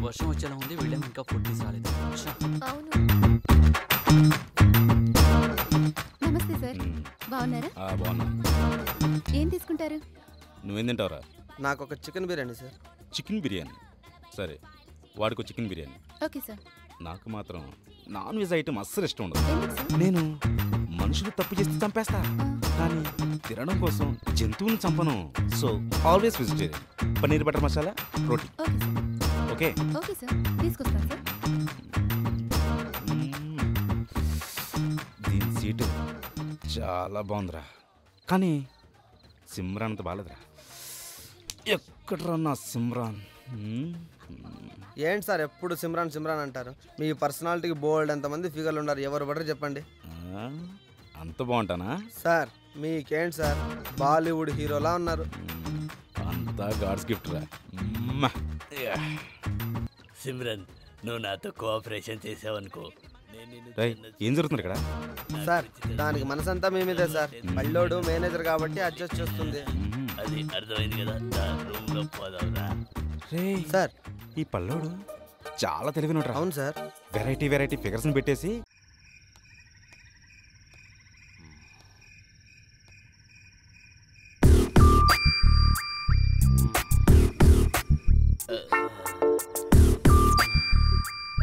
వర్షం వచ్చేలా ఉంది, వీళ్ళేమో ఇంకా ఫుడ్ తీసుకురాలేదు. అవును. నమస్తే సార్, బాగున్నారా? బాగున్నా. ఏం తీసుకుంటారు? నువ్వేం తింటావురా? నాకు ఒక chicken biryani sir. Chicken biryani సరే, వాడికి చికెన్ బిర్యానీ. Okay sir. నాకు మాత్రం నాన్ వెజ్ ఐటమ్ అస్సలు ఇష్టం ఉండదు. నేను మనుషులు తప్పు చేస్తే చంపేస్తా, కానీ తినడం కోసం జంతువుని చంపను. So always vegetarian. Paneer butter masala, roti. Okay okay sir, తీసుకొస్తాను సార్. దీని సీటు చాలా బాగుందిరా, కానీ సిమ్రాన్ అంత బాగాలేదురా. ఎక్కడరా నా సిమ్రాన్? ఏంటి సార్ ఎప్పుడు సిమ్రాన్ సిమ్రాన్ అంటారు? మీ పర్సనాలిటీకి బోల్డ్ ఎంతమంది ఫిగర్లు ఉన్నారు, ఎవరు పడరు చెప్పండి. అంత బాగుంటానా సార్? మీకేంటి సార్, బాలీవుడ్ హీరోలా ఉన్నారు. అంతా గాడ్స్ గిఫ్ట్ రా. సిమ్రన్, నువ్వు నాతో కోఆపరేషన్ చేసావనుకో, ఏం జరుగుతుంది ఇక్కడ? సార్ దానికి మనసంతా మీ మీదే సార్. పల్లోడు మేనేజర్ కాబట్టి అడ్జస్ట్ చేస్తుంది. అది అర్థమైంది కదా, రూమ్ లో పోదావురా. సార్ ఈ పల్లోడు చాలా తెలివినోడ్రా. అవును సార్. వెరైటీ వెరైటీ ఫిగర్స్ ని పెట్టేసి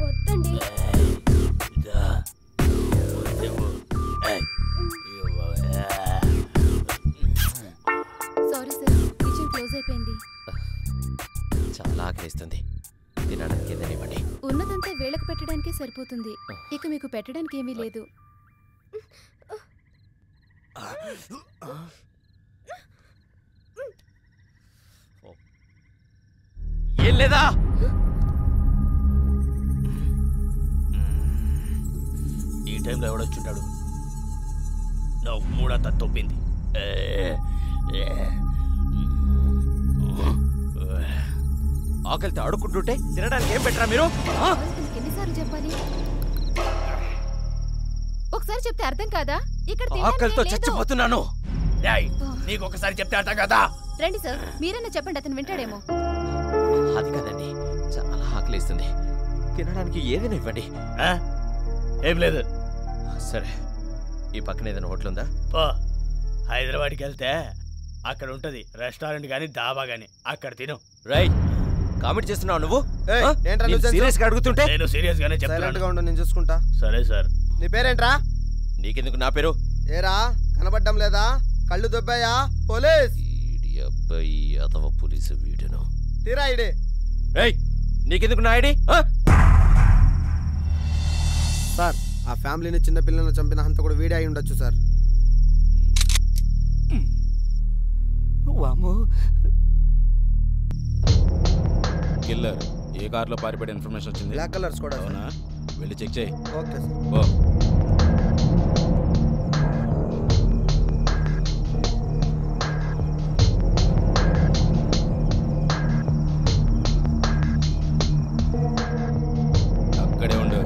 వద్దండి. సారీ సార్, కిచెన్ క్లోజ్ అయిపోయింది. చాలా ఆకలిస్తుంది, తినడానికి ఏదైనా ఇవ్వండి. ఉన్నదంతా వేళకు పెట్టడానికే సరిపోతుంది, ఇక మీకు పెట్టడానికి ఏమీ లేదు. ఏం లేదా? ఈ టైంలో ఎవడొచ్చుంటాడు? నా మూడంతా తొప్పింది. ఆకలితో ఆడుకుంటుంటే తినడానికి ఏం పెట్టరా మీరు? ఎన్నిసార్లు చెప్పాలి? ఒకసారి చెప్తే అర్థం కాదా? ఇక్కడ ఆకలితో చచ్చిపోతున్నాను. నీకు ఒకసారి చెప్తే అర్థం కదా. రండి సార్, మీరన్నా చెప్పండి, అతను వింటాడేమో. అది కాదండి, చాలా ఆకలిస్తుంది, తినడానికి ఏదైనా ఇవ్వండి. ఏం లేదు. సరే, ఈ పక్కన ఏదైనా హోటల్ ఉందా? హైదరాబాద్కి వెళ్తే అక్కడ ఉంటది రెస్టారెంట్ గానీ దాబా గానీ, అక్కడ తిను. రైట్, కామెంట్ చేస్తున్నావు నువ్వు? సీరియస్ గా అడుగుతుంటే నేను సీరియస్ గానే చెప్తాను. నేను చూసుకుంటా. సరే సార్. నీ పేరేంట్రా? నీకెందుకు నా పేరు? ఏరా కనబడ్డం లేదా? కళ్ళు దొబ్బాయా? పోలీస్ అబ్బాయి అథవా పోలీసు వీడును. తీరా ఐడి. నీకెందుకు నా ఐడి? సార్ ఆ ఫ్యామిలీని చిన్న పిల్లలను చంపిన హంత కూడా వీడే అయి ఉండొచ్చు సార్. కిల్లర్ ఏ కార్లో పారిపడే ఇన్ఫర్మేషన్ వచ్చింది? బ్లాక్ కలర్స్ కూడా. అవునా? వెళ్ళి చెక్ చేయి. Okay sir. ఓ అక్కడే ఉండు.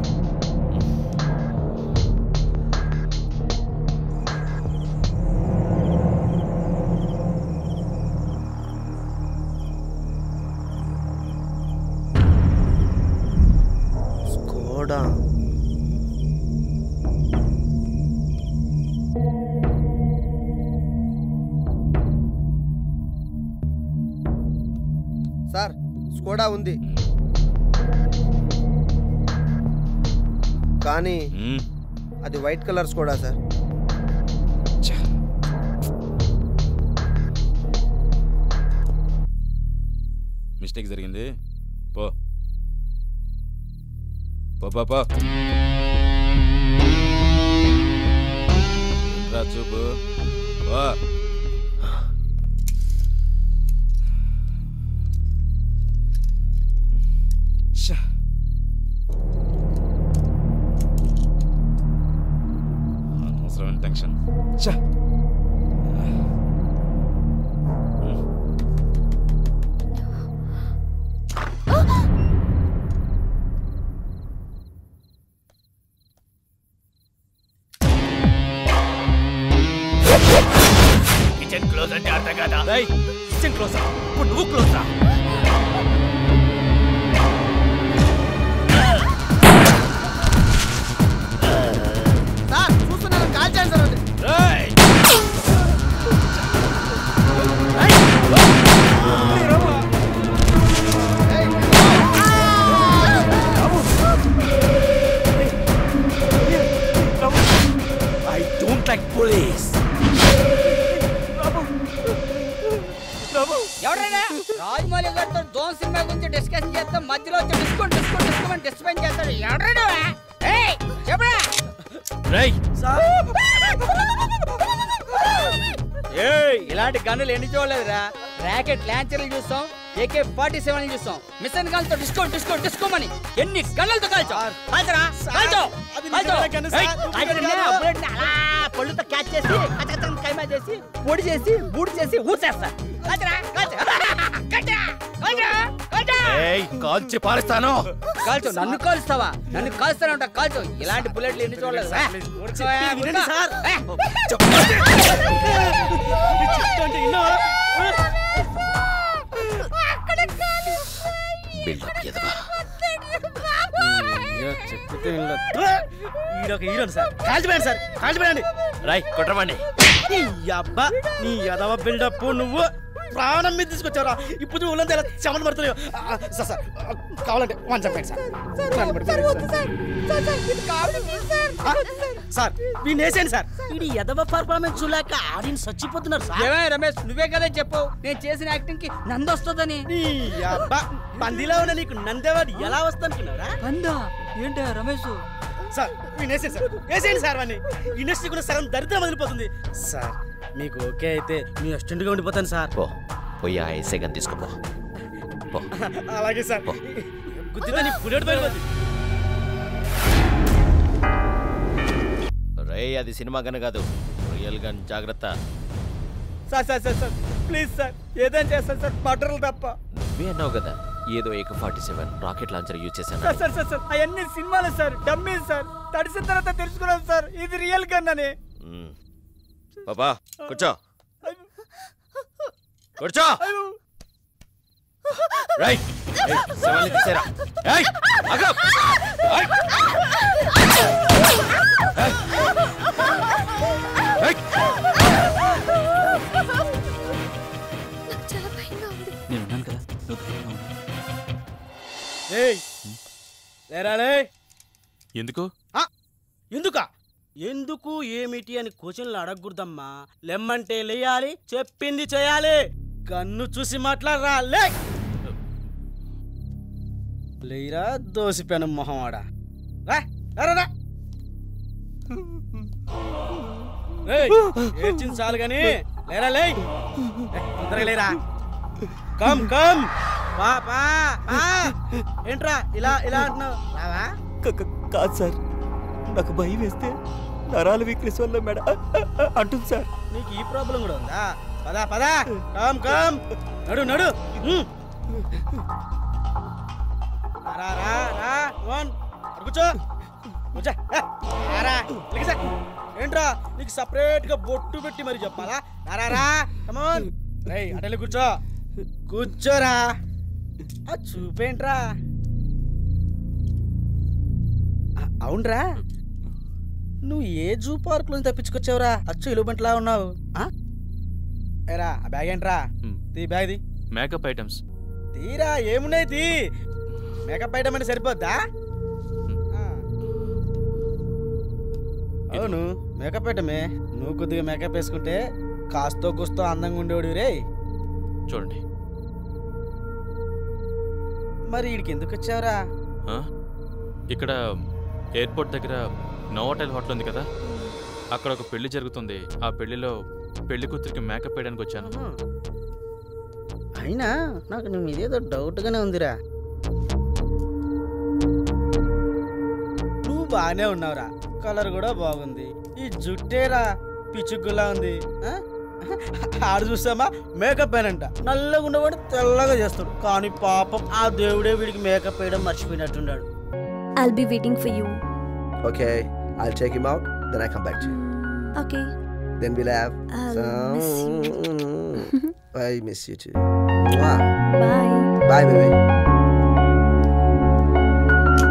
స్కోడా. సార్ స్కోడా ఉంది, కానీ అది white colour Skoda sir. Mistake జరిగింది. పో పో పో పో. రా చూపు. పో. అనవసరమైన టెన్షన్. క్లోజ్ అంటే అర్థం కదా. కిచెన్ క్లోజ్ రా, ఇప్పుడు నువ్వు క్లోజ్ రా. సార్ చూస్తున్నాను, కాల్ చేయండి sir. I don't like police. ఎవరైనా రాజమౌళి గారితో జోన్ సినిమా గురించి డిస్కషన్ చేస్తాం, మధ్యలో వచ్చి డిస్కౌంట్ డిస్టర్బెన్స్ చేస్తాడు. ఎవరైనా చెప్పరా? ఇలాంటి గన్నులు ఎన్ని చూడలేదురా. ర్యాకెట్ లాంచర్లు చూస్తాం, AK-47 చూస్తాం, మిషన్ గన్తో డిస్కోమని ఎన్ని గన్నులతో కాల్చావు? పళ్ళుతో క్యాచ్ చేసి కైమా చేసి పొడి చేసి బూడి చేసి ఊసేస్తా. కాల్చి పారేస్తాను. కాల్చు, నన్ను కాలుస్తావా? నన్ను కాల్స్తానే ఉంటా. కాల్చు, ఇలాంటి బుల్లెట్లు ఎన్ని చూడలేదు. హీరోని సార్ కాల్చిపోయాను సార్, కాల్చిపోయండి. రాయ్ కొట్టమండి. అబ్బా నీ యదవ బిల్డప్ నువ్వు ప్రాణం మీద తీసుకొచ్చారా? ఇప్పుడు ఊళ్ళంతా ఎలా చెమట పడుతున్నాయో. సార్ సార్ కావాలంటే వన్ చెప్పండి సార్. సార్ వీడిని వేసేయండి సార్. ఇది ఎదవ పర్ఫార్మెన్స్ చూలాక ఆడియన్స్ చచ్చిపోతున్నారు సార్. ఏమే రమేష్, నువ్వే కదా చెప్పావు నేను చేసిన యాక్టింగ్ కి నంది వస్తుందని. అబ్బా పందిలో ఉన్న నీకు నందేవాడు ఎలా వస్తానుకున్నారా? నందా ఏంటా రమేష్? సార్ వీడిని వేసేయండి సార్, వేసేయండి సార్. వాడిని ఇండస్ట్రీ కూడా సగం దరిద్రం వదిలిపోతుంది సార్. మీకు ఓకే అయితే మీ అసిస్టెంట్గా ఉండిపోతాను సార్. పోయి ఆ ఎస్ఐ గన్ తీసుకోపో. అలాగే సార్. గుద్దితే నీ బుల్లెట్ పడిపోతుంది. రే అది సినిమా గన్ కాదు, రియల్ గన్. జాగ్రత్త. Sir sir sir sir please sir, ఏదైనా చేస్తాను సార్, మటర్లు తప్ప. నువ్వే అన్నావు కదా ఏదో AK-47 రాకెట్ లాంచర్ యూజ్ చేశాను. సార్ సార్ సార్ సార్ అవన్నీ సినిమాలు సార్, డమ్మీ సార్. తడిసిన తర్వాత తెలుసుకున్నాను సార్ ఇది రియల్ గన్ అని. పాపా కూర్చో, కూర్చో. రైట్ సవాల్ని తీసేరా. నేనున్నాను కదా, నువ్వు ధైర్యంగా ఉండు. లేరాలే. ఎందుకు? ఎందుకా? ఎందుకు ఏమిటి అని క్వశ్చన్లు అడగకూడదమ్మా. లెమ్మంటే లేయాలి, చెప్పింది చేయాలి. కన్ను చూసి మాట్లాడరా. లేరా దోసిపోయాను మొహమాడా. ఏడ్చింది చాలు గాని లేరా. తొందరగా లేరా. Come come. ఏంట్రా ఇలా ఇలా అంటున్నావు? రావా? కాదు సార్, నాకు భయం వేస్తే నరాల వీక్నెస్ వల్ల మేడ అంటుంది సార్. నీకు ఈ ప్రాబ్లం కూడా ఉందా? పదా పదా. Come come. నడు నడు. రా రా రా. కూర్చో కూర్చో. ఏంట్రా నీకు సపరేట్ గా బొట్టు పెట్టి మరి చెప్పాలా? రా రా. కమాన్. రేయ్ అటెళ్ళి కూర్చో. కూర్చోరా. చూపేంట్రా? అవునరా, నువ్వు ఏ జూ పార్క్ లో తప్పించుకొచ్చావురా? అచ్చు ఇలుబంట్లా ఉన్నావు. ఏరా ఆ బ్యాగ్ ఏంట్రా? తీ బ్యాగ్ ది. మేకప్ ఐటమ్స్ తీరా. ఏమున్నాయి తీ. మేకప్ ఐటమ్ అంటే సరిపోద్దా? అవును మేకప్ ఐటమే. నువ్వు కొద్దిగా మేకప్ వేసుకుంటే కాస్తో కూస్తో అందంగా ఉండేవాడు రే. చూడండి. మరి వీడికి ఎందుకు వచ్చావురా? ఇక్కడ ఎయిర్పోర్ట్ దగ్గర నోవోటెల్ హోటల్ ఉంది కదా, అక్కడ ఒక పెళ్లి జరుగుతుంది. ఆ పెళ్లిలో పెళ్లి కూతురికి మేకప్ వేయడానికి వచ్చాను. అయినా నాకు నువ్వు ఇదేదో డౌట్గానే ఉందిరా. నువ్వు బాగానే ఉన్నావురా, కలర్ కూడా బాగుంది. ఈ జుట్టేరా పిచ్చుగులా ఉంది. ఆడు చూస్తామా మేకప్ వేయనంట. నల్లగా ఉన్నవాడు తెల్లగా చేస్తాడు. కానీ పాపం ఆ దేవుడే వీడికి మేకప్ వేయడం మర్చిపోయినట్టున్నాడు. I'll be waiting for you. Okay, I'll check him out, then I come back to you. Okay. Then we'll have I'll miss you. I miss you too. Bye. Bye baby.